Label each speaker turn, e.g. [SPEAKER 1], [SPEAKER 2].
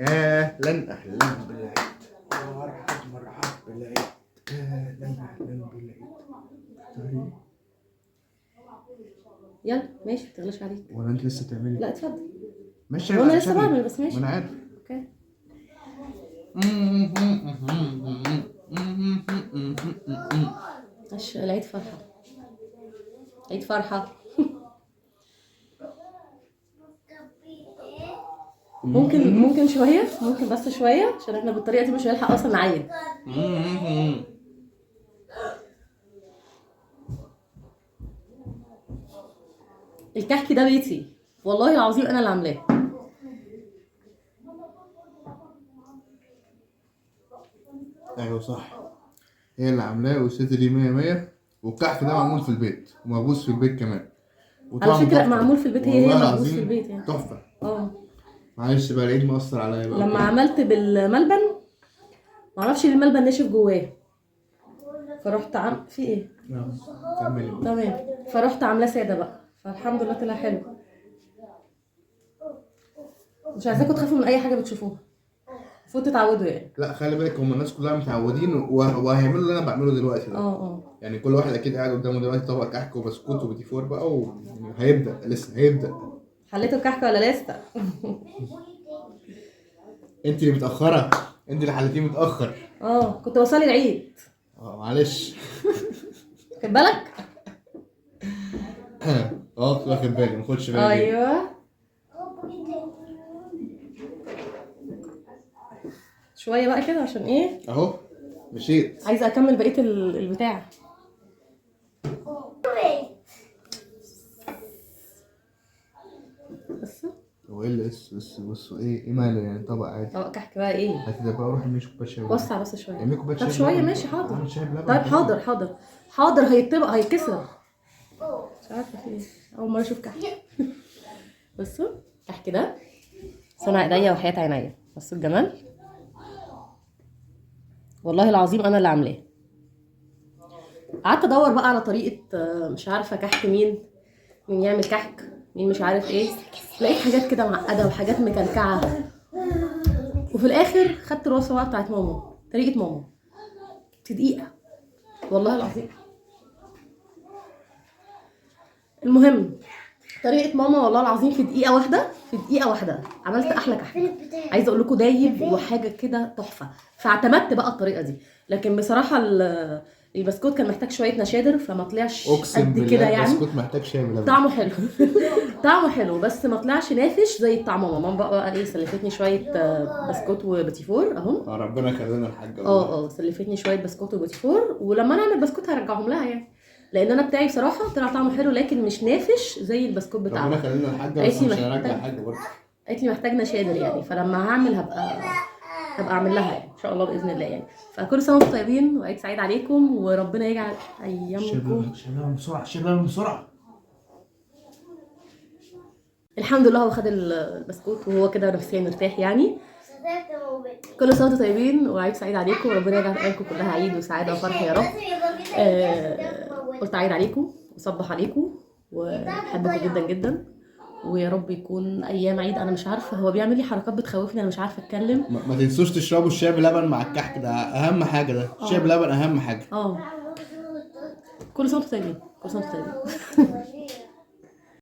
[SPEAKER 1] اهلا اهلا بالعيد، مرحب بالعيد، اهلا اهلا بالعيد.
[SPEAKER 2] يلا ماشي متغلاش عليك.
[SPEAKER 1] ولا انت لسه تعملي؟
[SPEAKER 2] لا اتفضل.
[SPEAKER 1] ماشي
[SPEAKER 2] هو انا لسه بعمل بس ماشي.
[SPEAKER 1] ما انا عارف.
[SPEAKER 2] اوكي. العيد فرحة، عيد فرحة. ممكن شوية، ممكن بس شوية عشان احنا بالطريقة دي مش هنلحق اصلا نعيد. الكحك ده بيتي والله العظيم انا اللي عاملاه.
[SPEAKER 1] ايوه صح، هي اللي عاملاه والست دي 100 والكحك ده معمول في البيت ومبوس في البيت كمان.
[SPEAKER 2] على فكرة
[SPEAKER 1] تحفة.
[SPEAKER 2] معمول في البيت، هي
[SPEAKER 1] والله
[SPEAKER 2] مبوس في
[SPEAKER 1] العظيم
[SPEAKER 2] البيت يعني.
[SPEAKER 1] تحفة.
[SPEAKER 2] معلش
[SPEAKER 1] بقى العيد مأثر عليا بقى
[SPEAKER 2] لما
[SPEAKER 1] وكده.
[SPEAKER 2] عملت بالملبن معرفش ليه الملبن ناشف جواه، فرحت في ايه؟
[SPEAKER 1] كملي.
[SPEAKER 2] تمام، فرحت عاملاه ساده بقى، فالحمد لله طلع حلو. مش عايزاكم تخافوا من اي حاجه بتشوفوها، المفروض تتعودوا يعني.
[SPEAKER 1] لا خلي بالك، هم الناس كلها متعودين وهيعملوا اللي انا بعمله دلوقتي ده. يعني كل واحد اكيد قاعد قدامه دلوقتي طبق كحك وبسكوت وبيتي فور بقى وهيبدا لسه هيبدا.
[SPEAKER 2] حليتوا الكحك ولا لسه؟
[SPEAKER 1] انت اللي متاخره، انت اللي حليتيه متاخر.
[SPEAKER 2] كنت بصلي العيد.
[SPEAKER 1] معلش.
[SPEAKER 2] خد بالك.
[SPEAKER 1] كنت واخد بالي، ما خدش بالي.
[SPEAKER 2] ايوه شويه بقى كده عشان ايه؟
[SPEAKER 1] اهو مشيت.
[SPEAKER 2] عايزه اكمل بقيه البتاع. بس
[SPEAKER 1] هو ايه اللي بصوا ايه ماله يعني؟ طبق عادي.
[SPEAKER 2] طبق كحك بقى ايه؟
[SPEAKER 1] هاتي ده بقى، روح اعملي كوبايه شاي.
[SPEAKER 2] وسع بس شويه.
[SPEAKER 1] اعملي كوبايه شاي.
[SPEAKER 2] طب شويه ماشي حاضر.
[SPEAKER 1] اعمل شاي بلبن.
[SPEAKER 2] طيب حاضر هيتطبق هيتكسر. مش عارفه في ايه، اول مره اشوف كحك. بصوا الكحك ده صنع ايديا وحياة عينيا. بصوا الجمال، والله العظيم انا اللي عاملاه. قعدت ادور بقى على طريقه، مش عارفه كحك مين يعمل كحك، مين مش عارف ايه. لقيت حاجات كده معقده وحاجات مكلكعه، وفي الاخر خدت الوصفه بقى بتاعت ماما، طريقه ماما في دقيقه والله العظيم. المهم طريقه ماما والله العظيم في دقيقه واحده عملت احلى كحك. عايزه اقول لكم دايب وحاجه كده تحفه، فاعتمدت بقى الطريقه دي. لكن بصراحه البسكوت كان محتاج شويه نشادر فما طلعش قد كده يعني.
[SPEAKER 1] البسكوت محتاج شاي بلبن.
[SPEAKER 2] طعمه حلو. طعمه حلو بس ما طلعش نافش زي بتاع ماما. ماما بقى ايه سلفتني شويه بسكوت وبتي فور اهو.
[SPEAKER 1] ربنا يخلينا الحاجه.
[SPEAKER 2] سلفتني شويه بسكوت وبتي فور، ولما انا اعمل بسكوت هرجعهم لها يعني، لان انا بتاعي بصراحه طلع طعمه حلو لكن مش نافش زي البسكوت بتاعها.
[SPEAKER 1] ربنا يخلينا الحاجه، بس مش هنرجع حاجه برضه.
[SPEAKER 2] قالت لي محتاج نشادر يعني، فلما هعمل هبقى اعمل لها يعني ان شاء الله باذن الله يعني. فكل سنه وانتم طيبين وعيد سعيد عليكم، وربنا يجعل ايامكم.
[SPEAKER 1] شباب بسرعه.
[SPEAKER 2] الحمد لله هو خد البسكوت وهو كده نفسيا مرتاح يعني. كل سنه وانتم طيبين وعيد سعيد عليكم، وربنا يجعل ايامكم كلها عيد وسعاده وفرح يا رب. قلت عيد عليكم وصبح عليكم وبحبكم جدا جدا، ويا رب يكون ايام عيد. انا مش عارفه، هو بيعمل لي حركات بتخوفني، انا مش عارفه اتكلم.
[SPEAKER 1] ما تنسوش تشربوا الشاي بلبن مع الكحك، ده اهم حاجه. ده الشاي بلبن اهم حاجه.
[SPEAKER 2] كل سنه وانتم طيبين، كل سنه وانتم طيبين.